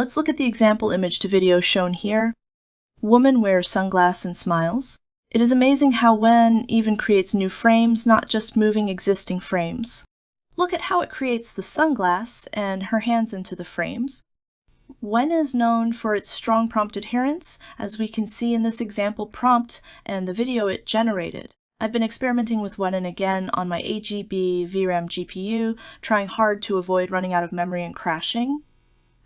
Let's look at the example image to video shown here. Woman wears sunglasses and smiles. It is amazing how WAN even creates new frames, not just moving existing frames. Look at how it creates the sunglass and her hands into the frames. WAN is known for its strong prompt adherence, as we can see in this example prompt and the video it generated. I've been experimenting with WAN again on my 8GB VRAM GPU, trying hard to avoid running out of memory and crashing.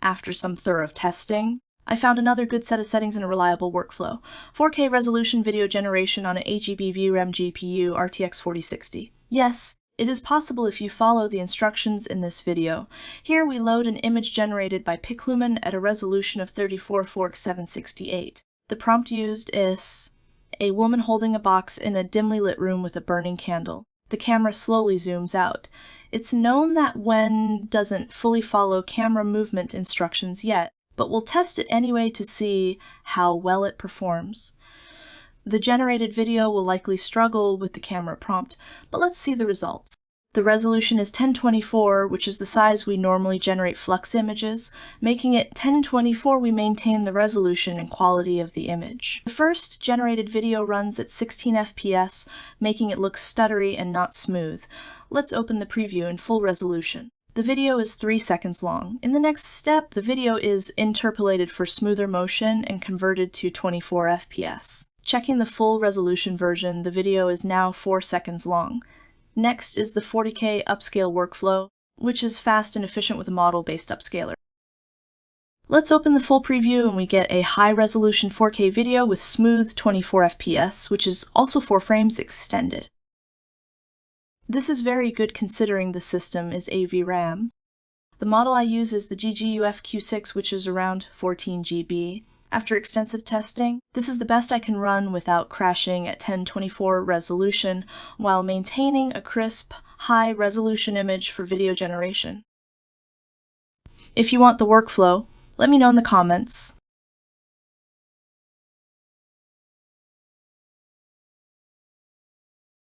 After some thorough testing, I found another good set of settings and a reliable workflow. 4K resolution video generation on an 8GB VRAM GPU RTX 4060. Yes, it is possible if you follow the instructions in this video. Here we load an image generated by PicLumen at a resolution of 34:768. The prompt used is a woman holding a box in a dimly lit room with a burning candle. The camera slowly zooms out. It's known that WAN doesn't fully follow camera movement instructions yet, but we'll test it anyway to see how well it performs. The generated video will likely struggle with the camera prompt, but let's see the results. The resolution is 1024, which is the size we normally generate flux images. Making it 1024, we maintain the resolution and quality of the image. The first generated video runs at 16 FPS, making it look stuttery and not smooth. Let's open the preview in full resolution. The video is 3 seconds long. In the next step, the video is interpolated for smoother motion and converted to 24 FPS. Checking the full resolution version, the video is now 4 seconds long. Next is the 40K upscale workflow, which is fast and efficient with a model-based upscaler. Let's open the full preview and we get a high-resolution 4K video with smooth 24 FPS, which is also 4 frames extended. This is very good considering the system is a VRAM. The model I use is the GGUF Q6, which is around 14 GB. After extensive testing, this is the best I can run without crashing at 1024 resolution while maintaining a crisp, high-resolution image for video generation. If you want the workflow, let me know in the comments.